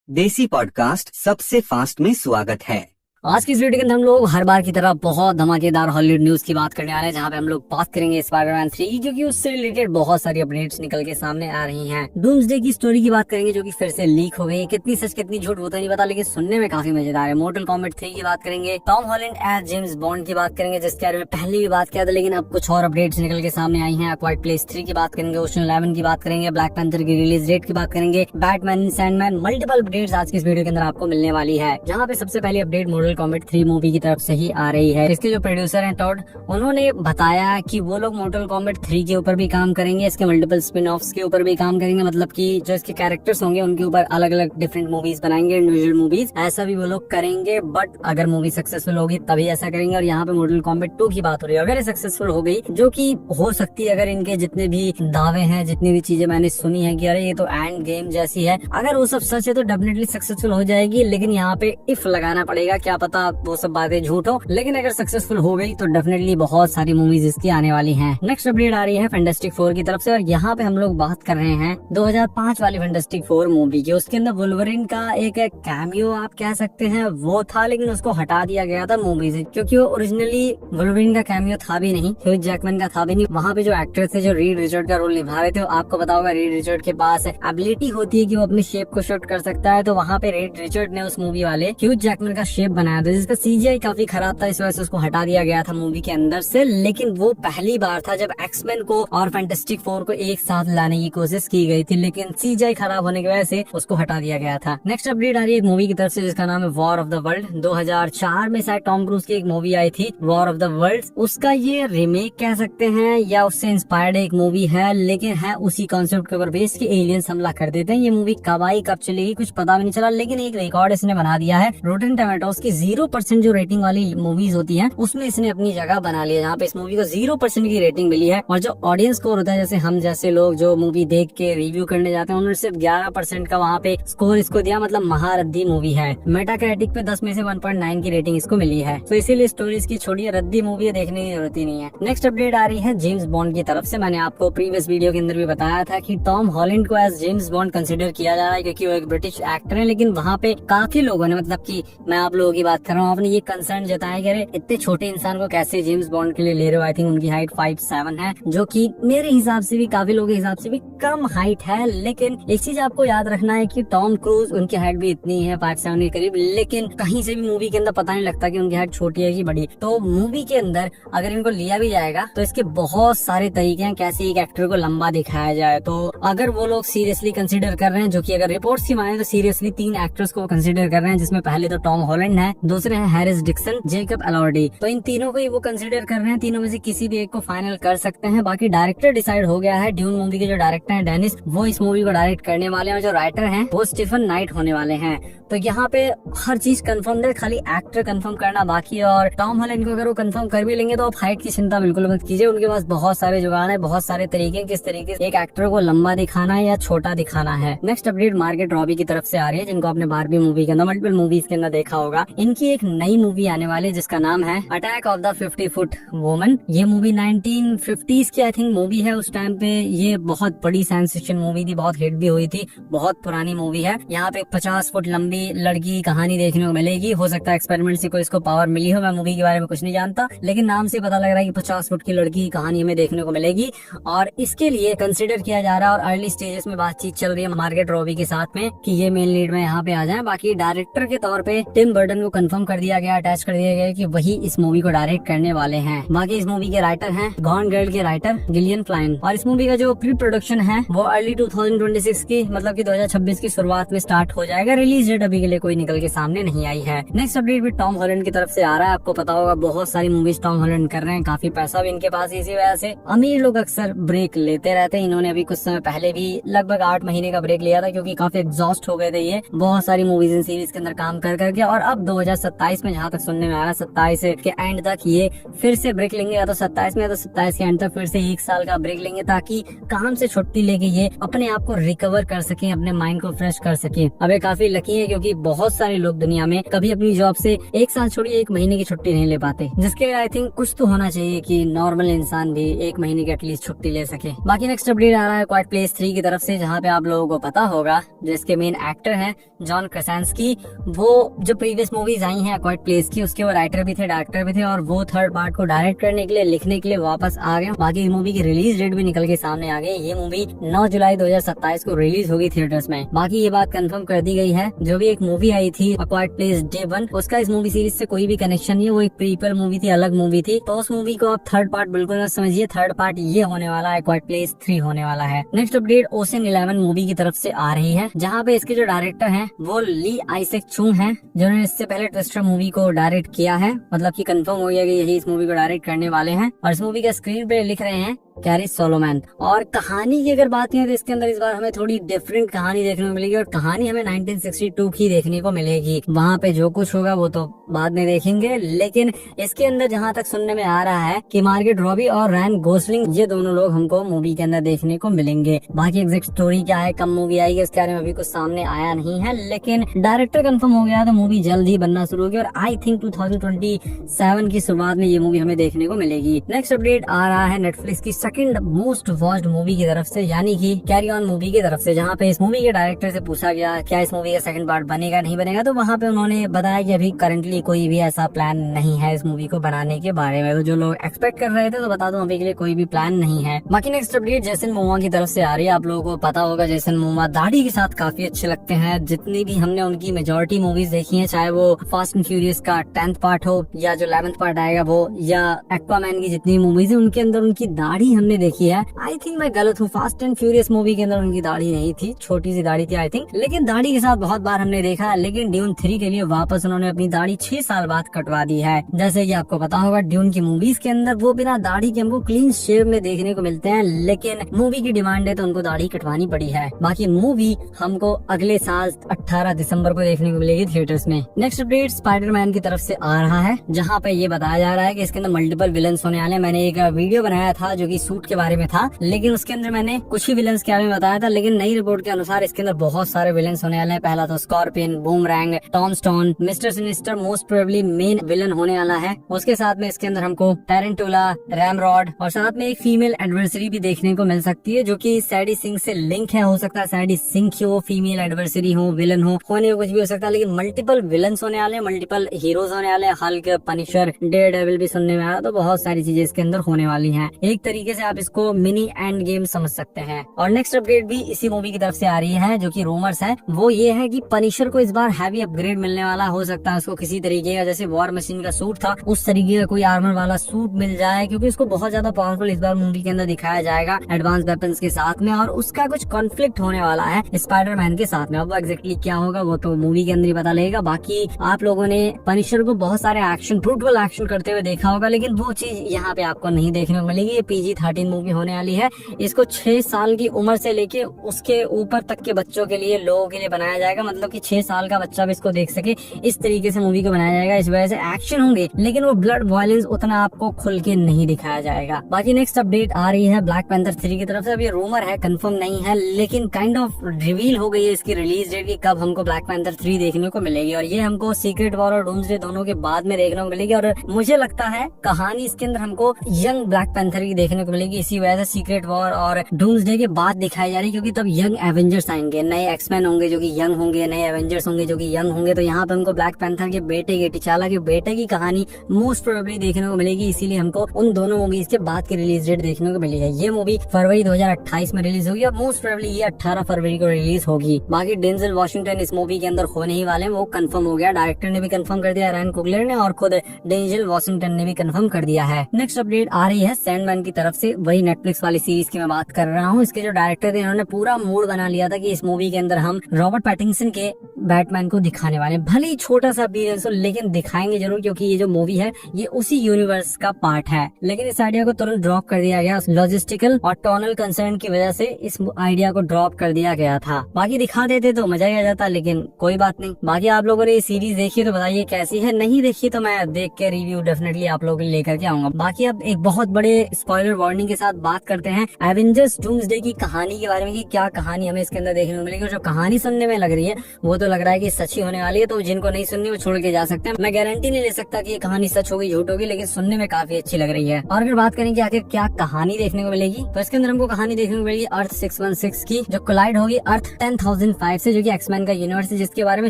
देसी पॉडकास्ट सबसे फास्ट में स्वागत है। आज की इस वीडियो के अंदर हम लोग हर बार की तरह बहुत धमाकेदार हॉलीवुड न्यूज की बात करने वाले हैं, जहां पे हम लोग बात करेंगे स्पाइडरमैन 3 की, क्योंकि उससे रिलेटेड बहुत सारी अपडेट्स निकल के सामने आ रही हैं। डूम्सडे की स्टोरी की बात करेंगे, जो कि फिर से लीक हो गई है। कितनी सच कितनी झूठ वो तो नहीं पता, लेकिन सुनने में काफी मजेदार है। मोर्टल कॉम्बैट 3 की बात करेंगे, Tom Holland as James Bond की बात करेंगे, जिसके बारे में पहले भी बात किया था, लेकिन अब कुछ और अपडेट्स निकल के सामने आई है। क्वाइट प्लेस 3 की बात करेंगे, ओशन 11 की बात करेंगे, ब्लैक पैंथर की रिलीज डेट की बात करेंगे, बैटमैन सैंडमैन, मल्टीपल अपडेट्स आज की इस वीडियो के अंदर आपको मिलने वाली है। जहाँ पे सबसे पहले अपडेट मोर्टल कॉम्बैट 3 मूवी की तरफ से ही आ रही है। इसके जो प्रोड्यूसर हैं टॉड, उन्होंने बताया कि वो लोग मोर्टल कॉम्बैट 3 के ऊपर भी काम करेंगे, इसके मल्टीपल स्पिन ऑफ्स के ऊपर भी काम करेंगे, मतलब कि जो इसके कैरेक्टर्स होंगे उनके ऊपर अलग अलग डिफरेंट मूवीज बनाएंगे, इंडिविजुअल मूवीज, ऐसा भी वो लोग करेंगे। बट अगर मूवी सक्सेसफुल होगी तभी ऐसा करेंगे। और यहाँ पे मोर्टल कॉम्बैट 2 की बात हो रही है, अगर ये सक्सेसफुल हो गई, जो कि हो सकती है अगर इनके जितने भी दावे हैं, जितनी भी चीजें मैंने सुनी है कि अरे ये तो एंड गेम जैसी है, अगर वो सब सच है तो डेफिनेटली सक्सेसफुल हो जाएगी। लेकिन यहाँ पे इफ लगाना पड़ेगा, क्या पता वो सब बातें झूठ हो, लेकिन अगर सक्सेसफुल हो गई तो डेफिनेटली बहुत सारी मूवीज इसकी आने वाली हैं। नेक्स्ट अपडेट आ रही है फैंटास्टिक 4 की तरफ से, और यहाँ पे हम लोग बात कर रहे हैं 2005 वाली फैंटास्टिक 4 मूवी की। उसके अंदर वुल्वरिन का एक कैमियो आप कह सकते हैं वो था, लेकिन उसको हटा दिया गया था मूवी से, क्योंकि वो ओरिजिनली वुल्वरिन का कैमियो था भी नहीं, ह्यूज जैकमैन का था भी नहीं। वहाँ पे जो एक्टर थे जो रीड रिचर्ड का रोल निभा रहे थे, आपको पता होगा रीड रिचर्ड के पास एबिलिटी होती है कि वो अपनी शेप को शूट कर सकता है। तो वहाँ पे रीड रिचर्ड ने उस मूवी वाले ह्यूज जैकमैन का शेप बनाया था, जिसका सीजीआई काफी खराब था, इस वजह से उसको हटा दिया गया था मूवी के अंदर से। लेकिन वो पहली बार था जब एक्समैन को और फैंटास्टिक 4 को एक साथ लाने की कोशिश की गई थी, लेकिन सीजीआई खराब होने की वजह से उसको हटा दिया गया था। नेक्स्ट अपडेट आ रही है एक मूवी की तरफ से, जिसका नाम है वॉर ऑफ द वर्ल्ड। 2004 में शायद टॉम क्रूज की एक मूवी आई थी वॉर ऑफ द वर्ल्ड, उसका ये रीमेक कह सकते हैं या उससे इंस्पायर्ड एक मूवी है, लेकिन है उसी कॉन्सेप्ट के ऊपर बेस्ड कि एलियंस हमला कर देते हैं। ये मूवी कब आई कब चलेगी कुछ पता भी नहीं चला, लेकिन एक रिकॉर्ड इसने बना दिया है। रोटेन टोमेटोस की 0% जो रेटिंग वाली मूवीज होती है उसमें इसने अपनी जगह बना लिया, जहाँ पे इस मूवी को 0% की रेटिंग मिली है। और जो ऑडियंस स्कोर होता है, जैसे हम जैसे लोग जो मूवी देख के रिव्यू करने जाते हैं, उन्होंने सिर्फ 11% का वहाँ पे स्कोर इसको दिया, मतलब महारद्दी मूवी है। मेटाक्रिटिक पे 10 में से 1.9 की रेटिंग इसको मिली है। तो इसीलिए स्टोरी इसकी छोटी रद्दी मूवी है, देखने की जरूरत ही नहीं है। नेक्स्ट अपडेट आ रही है जेम्स बॉन्ड की तरफ से। मैंने आपको प्रीवियस वीडियो के अंदर भी बताया था कि टॉम हॉलैंड को एज जेम्स बॉन्ड कंसिडर किया जा रहा है, क्योंकि वो एक ब्रिटिश एक्टर है। लेकिन वहाँ पे काफी लोगों ने, मतलब कि मैं आप लोगों की बात कर रहा हूँ, आपने ये कंसर्न जताया कि अरे इतने छोटे इंसान को कैसे जेम्स बॉन्ड के लिए ले रहे हो। आई थिंक उनकी हाइट 5'7" है, जो कि मेरे हिसाब से भी, काफी लोगों के हिसाब से भी कम हाइट है। लेकिन एक चीज आपको याद रखना है कि टॉम क्रूज, उनकी हाइट भी इतनी है 5'7" के करीब, लेकिन कहीं से भी मूवी के अंदर पता नहीं लगता कि उनकी हाइट छोटी है कि बड़ी। तो मूवी के अंदर अगर इनको लिया भी जाएगा तो इसके बहुत सारे तरीके हैं कैसे एक एक्टर को लंबा दिखाया जाए। तो अगर वो लोग सीरियसली कंसिडर कर रहे हैं, जो कि अगर रिपोर्ट्स की माने तो सीरियसली 3 एक्टर्स को कंसिडर कर रहे हैं, जिसमें पहले तो टॉम हॉलैंड है, दूसरे है हैरिस डिक्सन, जेकब एलॉर्डी। तो इन तीनों को ही वो कंसिडर कर रहे हैं, तीनों में से किसी भी एक को फाइनल कर सकते हैं। बाकी डायरेक्टर डिसाइड हो गया है। ड्यून मूवी के जो डायरेक्टर हैं डेनिस, वो इस मूवी को डायरेक्ट करने वाले हैं, और जो राइटर हैं वो स्टीफन नाइट होने वाले हैं। तो यहाँ पे हर चीज कंफर्म है, खाली एक्टर कंफर्म करना बाकी है। और टॉम हॉलैंड को अगर वो कंफर्म कर भी लेंगे तो आप हाइट की चिंता बिल्कुल मत कीजिए, उनके पास बहुत सारे जुगाड़ है, बहुत सारे तरीके किस तरीके से एक एक्टर को लंबा दिखाना है या छोटा दिखाना है। नेक्स्ट अपडेट मार्गेट रॉबी की तरफ से आ रही है, जिनको आपने बारबी मूवी के अंदर, मल्टीपल मूवीज के अंदर देखा होगा। इनकी एक नई मूवी आने वाली है जिसका नाम है attack of the 50 foot woman. ये मूवी 1950s की आई थिंक मूवी है। उस टाइम पे ये बहुत बड़ी साइंस फिक्शन मूवी थी, बहुत हिट भी हुई थी, बहुत पुरानी मूवी है। यहाँ पे 50 फुट लंबी लड़की कहानी देखने को मिलेगी। हो सकता है एक्सपेरिमेंट से कोई इसको पावर मिली हो, मैं मूवी के बारे में कुछ नहीं जानता, लेकिन नाम से पता लग रहा है कि 50 फुट की लड़की की कहानी हमें देखने को मिलेगी। और इसके लिए कंसिडर किया जा रहा है और अर्ली स्टेजेस में बातचीत चल रही है मार्गेट रॉबी के साथ में कि ये मेन लीड में यहाँ पे आ जाए। बाकी डायरेक्टर के तौर पे टिम बर्टन को कंफर्म कर दिया गया, अटैच कर दिया गया कि वही इस मूवी को डायरेक्ट करने वाले हैं। बाकी इस मूवी के राइटर हैं गॉन गर्ल के राइटर गिलियन फ्लाइन, और इस मूवी का जो प्री प्रोडक्शन है वो अर्ली 2026 की, मतलब कि 2026 की शुरुआत में स्टार्ट हो जाएगा। रिलीज डेट अभी के लिए कोई निकल के सामने नहीं आई है। नेक्स्ट अपडेट भी टॉम हॉलैंड की तरफ से आ रहा है। आपको पता होगा बहुत सारी मूवीज टॉम हॉलैंड कर रहे हैं, काफी पैसा भी इनके पास, इसी वजह से अमीर लोग अक्सर ब्रेक लेते रहते हैं। इन्होंने अभी कुछ समय पहले भी लगभग 8 महीने का ब्रेक लिया था, क्योंकि काफी एग्जॉस्ट हो गए थे ये बहुत सारी मूवीज एंड सीरीज के अंदर काम कर करके। और अब 2027 में, जहाँ तक सुनने में आ रहा है 27 के एंड तक ये फिर से ब्रेक लेंगे, या तो 27 में या तो 27 के एंड तक फिर से 1 साल का ब्रेक लेंगे, ताकि काम से छुट्टी लेके ये अपने आप को रिकवर कर सके, अपने माइंड को फ्रेश कर सके। अब ये काफी लकी है क्योंकि बहुत सारे लोग दुनिया में कभी अपनी जॉब से 1 साल छोड़िए 1 महीने की छुट्टी नहीं ले पाते, जिसके आई थिंक कुछ तो होना चाहिए कि नॉर्मल इंसान भी 1 महीने की एटलीस्ट छुट्टी ले सके। बाकी नेक्स्ट अपडेट आ रहा है क्वाइट प्लेस 3 की तरफ से, जहाँ पे आप लोगों को पता होगा जिसके मेन एक्टर हैं जॉन क्रसैंस्की, वो जो प्रीवियस मूवीज आई हैं क्वाइट प्लेस की, उसके वो राइटर भी थे, डायरेक्टर भी थे, और वो थर्ड पार्ट को डायरेक्ट करने के लिए, लिखने के लिए वापस आ गए। बाकी इस मूवी की रिलीज डेट भी निकल के सामने आ गई। ये मूवी 9 जुलाई 2027 को रिलीज होगी थिएटर्स में। बाकी ये बात कंफर्म कर दी गई है, जो भी एक मूवी आई थी क्वाइट प्लेस डे 1, उसका इस मूवी सीरीज से कोई भी कनेक्शन नहीं है, वो एक प्रीक्वल मूवी थी, अलग मूवी थी। तो उस मूवी को आप थर्ड पार्ट बिल्कुल मत समझिए, थर्ड पार्ट ये होने वाला है, क्वाइट प्लेस 3 होने वाला है। नेक्स्ट अपडेट ओशन 11 मूवी की तरफ से आ रही है, जहाँ पे इसके जो डायरेक्टर हैं वो ली आइसेक चुंग हैं, जिन्होंने इससे पहले ट्विस्टर मूवी को डायरेक्ट किया है। मतलब कि कंफर्म हो गया कि यही इस मूवी को डायरेक्ट करने वाले हैं, और इस मूवी का स्क्रीन पे लिख रहे हैं कैरी सोलोमैन। और कहानी की अगर बात करें तो इसके अंदर इस बार हमें थोड़ी डिफरेंट कहानी देखने को मिलेगी, और कहानी हमें 1962 की देखने को मिलेगी। वहाँ पे जो कुछ होगा वो तो बाद में देखेंगे, लेकिन इसके अंदर जहाँ तक सुनने में आ रहा है कि मार्गेट रॉबी और रैन गोसलिंग, ये दोनों लोग हमको मूवी के अंदर देखने को मिलेंगे। बाकी एग्जैक्ट स्टोरी क्या है, कब मूवी आएगी, इसके बारे में अभी कुछ सामने आया नहीं है, लेकिन डायरेक्टर कंफर्म हो गया तो मूवी जल्द ही बनना शुरू होगी, और आई थिंक 2027 की शुरुआत में ये मूवी हमें देखने को मिलेगी। नेक्स्ट अपडेट आ रहा है नेटफ्लिक्स की सेकंड मोस्ट वॉच्ड मूवी की तरफ से, यानी कि कैरी ऑन मूवी की तरफ से, जहाँ पे इस मूवी के डायरेक्टर से पूछा गया क्या इस मूवी का सेकंड पार्ट बनेगा नहीं बनेगा, तो वहाँ पे उन्होंने बताया कि अभी करंटली कोई भी ऐसा प्लान नहीं है इस मूवी को बनाने के बारे में। तो जो लोग एक्सपेक्ट कर रहे थे, तो बता दूं अभी के लिए कोई भी प्लान नहीं है। बाकी नेक्स्ट अपडेट जेसन मोमोआ की तरफ से आ रही है। आप लोगों को पता होगा जेसन मोमोआ दाढ़ी के साथ काफी अच्छे लगते हैं। जितनी भी हमने उनकी मेजोरिटी मूवीज देखी है, चाहे वो फास्ट एंड फ्यूरियस का 10th पार्ट हो, या जो 11th पार्ट आएगा वो, या एक्वामैन की जितनी मूवीज है उनके अंदर उनकी दाढ़ी हमने देखी है। आई थिंक मैं गलत हूँ, फास्ट एंड फ्यूरियस मूवी के अंदर उनकी दाढ़ी नहीं थी, छोटी सी दाढ़ी थी आई थिंक, लेकिन दाढ़ी के साथ बहुत बार हमने देखा। लेकिन ड्यून 3 के लिए वापस उन्होंने अपनी दाढ़ी 6 साल बाद कटवा दी है। जैसे कि आपको पता होगा ड्यून की मूवीज के अंदर वो बिना दाढ़ी के हमको क्लीन शेव में देखने को मिलते हैं, लेकिन मूवी की डिमांड है तो उनको दाढ़ी कटवानी पड़ी है। बाकी मूवी हमको अगले साल 18 दिसंबर को देखने को मिलेगी थिएटर्स में। नेक्स्ट अपडेट स्पाइडरमैन की तरफ से आ रहा है, जहाँ पे ये बताया जा रहा है कि इसके अंदर मल्टीपल विलन्स होने वाले हैं। मैंने एक वीडियो बनाया था जो कि सूट के बारे में था, लेकिन उसके अंदर मैंने कुछ ही विलन्स के बारे में बताया था, लेकिन नई रिपोर्ट के अनुसार इसके अंदर बहुत सारे विलन्स होने वाले हैं। पहला तो scorpion, boomerang, Tom stone, mister sinister most probably main villain होने वाला है। उसके साथ में इसके अंदर हमको टैरेंटुला, रैमरॉड और साथ में एक फीमेल एडवर्सरी भी देखने को मिल सकती है, जो कि सैडी सिंह से लिंक है। हो सकता है सैडी सिंह ही हो, फीमेल एडवर्सरी हो, विलन हो, होने को कुछ भी हो सकता है, लेकिन मल्टीपल विलन्स होने वाले, मल्टीपल हीरोज होने वाले, हल्क, पनिशर, डेयरडेविल भी सुनने में आ रहा, तो बहुत सारी चीजें इसके अंदर होने वाली हैं। एक तरीके से आप इसको मिनी एंड गेम समझ सकते हैं। और नेक्स्ट अपडेट भी इसी मूवी की तरफ से आ रही है, जो कि रूमर्स है, वो ये है कि पनिशर को इस बार हैवी अपग्रेड मिलने वाला। हो सकता है उसको किसी तरीके का, जैसे वॉर मशीन का सूट था, उस तरीके का कोई आर्मर वाला सूट मिल जाए, क्योंकि उसको बहुत ज्यादा पावरफुल इस बार मूवी के अंदर दिखाया जाएगा एडवांस वेपन्स के साथ में, और उसका कुछ कॉन्फ्लिक्ट होने वाला है स्पाइडरमैन के साथ में। अब एग्जैक्टली क्या होगा वो तो मूवी के अंदर ही पता लगेगा। बाकी आप लोगों ने पनिशर को बहुत सारे एक्शन, ब्रूटल एक्शन करते हुए देखा होगा, लेकिन वो चीज यहाँ पे आपको नहीं देखने को मिलेगी। ये PG-13 मूवी होने वाली है। इसको 6 साल की उम्र से लेके उसके ऊपर तक के बच्चों के लिए, लोगों के लिए बनाया जाएगा, मतलब कि 6 साल का बच्चा भी इसको देख सके, इस तरीके से मूवी को बनाया जाएगा। इस वजह से एक्शन होंगे, लेकिन वो ब्लड वायलेंस उतना आपको खुल के नहीं दिखाया जाएगा। बाकी नेक्स्ट अपडेट आ रही है ब्लैक पैंथर 3 की तरफ से। अब ये रूमर है, कंफर्म नहीं है, लेकिन काइंड ऑफ रिवील हो गई है इसकी रिलीज डेट की, कब हमको ब्लैक पैंथर 3 देखने को मिलेगी। और ये हमको सीक्रेट वॉर और डूम्सडे दोनों के बाद में देखने को मिलेगी। और मुझे लगता है कहानी इसके अंदर हमको यंग ब्लैक पैंथर की देखने को मिलेगी। इसी वजह से सीक्रेट वॉर और डूम्सडे के बाद दिखाई जा रही है, क्योंकि तब यंग एवेंजर्स आएंगे, नए एक्समैन होंगे जो कि यंग होंगे, नए एवेंजर्स होंगे जो कि यंग होंगे। तो यहाँ पे हमको ब्लैक पैंथर के बेटे के, टिचाला के बेटे की कहानी मोस्ट प्रोबेबली देखने को मिलेगी। इसीलिए हमको उन दोनों मूवीज के बाद की रिलीज डेट देखने को मिली है। ये मूवी फरवरी 2028 में रिलीज होगी, और मोस्ट प्रोबेबली ये 18 फरवरी को रिलीज होगी। बाकी डेंजल वॉशिंगटन इस मूवी के अंदर होने ही वाले हैं, वो कंफर्म हो गया। डायरेक्टर ने भी कंफर्म कर दिया, रायन कुगलर ने, और खुद डेंजल वॉशिंगटन ने भी कंफर्म कर दिया है। नेक्स्ट अपडेट आ रही है सैंडमैन की तरफ से वही नेटफ्लिक्स वाली सीरीज की मैं बात कर रहा हूँ। इसके जो डायरेक्टर थे इन्होंने पूरा मूड बना लिया था कि इस मूवी के अंदर हम रॉबर्ट पैटिंसन के बैटमैन को दिखाने वाले हैं। भले ही छोटा सा अपीयरेंस हो लेकिन दिखाएंगे जरूर, क्योंकि ये जो मूवी है ये उसी यूनिवर्स का पार्ट है। लेकिन इस आइडिया को तुरंत ड्रॉप कर दिया गया, लॉजिस्टिकल और टोनल कंसर्न की वजह से इस आइडिया को ड्रॉप कर दिया गया था। बाकी दिखा देते तो मजा ही आ जाता, लेकिन कोई बात नहीं। बाकी आप लोगों ने ये सीरीज देखी तो बताइए कैसी है, नहीं देखी तो मैं देख के रिव्यू डेफिनेटली आप लोगों के लिए लेकर के आऊंगा। बाकी अब एक बहुत बड़े स्पॉइलर वार्निंग के साथ बात करते हैं एवेंजर्स डूम्सडे की कहानी के बारे में कि क्या कहानी हमें इसके अंदर देखने को मिलेगी। जो कहानी सुनने में लग रही है वो तो लग रहा है कि सच्ची होने वाली है, तो जिनको नहीं सुननी वो छोड़ के जा सकते हैं। मैं गारंटी नहीं ले सकता कि ये कहानी सच होगी झूठ होगी, लेकिन सुनने में काफी अच्छी लग रही है। और अगर बात करें कि आखिर क्या कहानी देखने को मिलेगी, तो इसके अंदर हमको कहानी देखने को मिलेगी अर्थ 616 की, जो कोलाइड होगी अर्थ 10005 से, जो कि एक्समैन का यूनिवर्स है, जिसके बारे में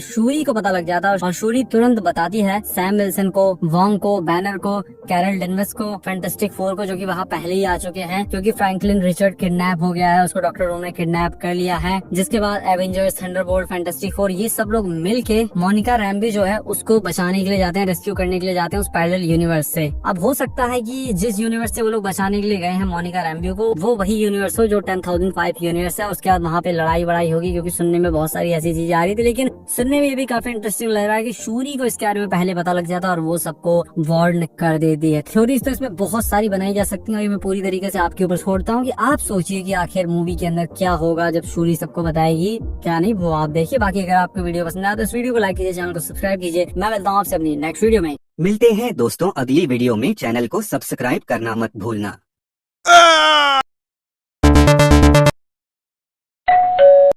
शूरी को पता लग जाता है और शूरी तुरंत बताती है सैम विल्सन को, वॉन्ग को, बैनर को, कैरल डेनवर्स को, फैंटास्टिक फोर को, जो कि वहाँ पहले ही आ चुके हैं, क्योंकि फ्रैंकलिन रिचर्ड किडनैप हो गया है, उसको डॉक्टर डूम ने किडनैप कर लिया है। जिसके बाद एवेंजर्स, थंडरबोल्ट, फैंटास्टिक फोर ये सब लोग मिलके मोनिका रैम्बी जो है उसको बचाने के लिए जाते हैं, रेस्क्यू करने के लिए जाते हैं उस पैरेलल यूनिवर्स से। अब हो सकता है कि जिस यूनिवर्स से वो लोग बचाने के लिए गए हैं मोनिका रैम्बी को, वो वही यूनिवर्स हो जो 10005 यूनिवर्स है। उसके बाद वहाँ पे लड़ाई बड़ाई होगी, क्योंकि सुनने में बहुत सारी ऐसी चीजें आ रही थी। लेकिन सुनने में ये भी काफी इंटरेस्टिंग लग रहा है कि शूरी को इसके बारे में पहले पता लग जाता और वो सबको वार्न कर देती है। थ्योरीज तो इसमें बहुत सारी बनाई जा सकती है और ये मैं पूरी तरीके से आपके ऊपर छोड़ता हूँ कि आप सोचिए कि आखिर मूवी के अंदर क्या होगा जब शूरी सबको बताएगी, क्या नहीं वो आप देखिए। बाकी अगर आपको वीडियो पसंद आया तो इस वीडियो को लाइक कीजिए, चैनल को सब्सक्राइब कीजिए। मैं मिलता हूँ आपसे अपनी नेक्स्ट वीडियो में। मिलते हैं दोस्तों अगली वीडियो में। चैनल को सब्सक्राइब करना मत भूलना।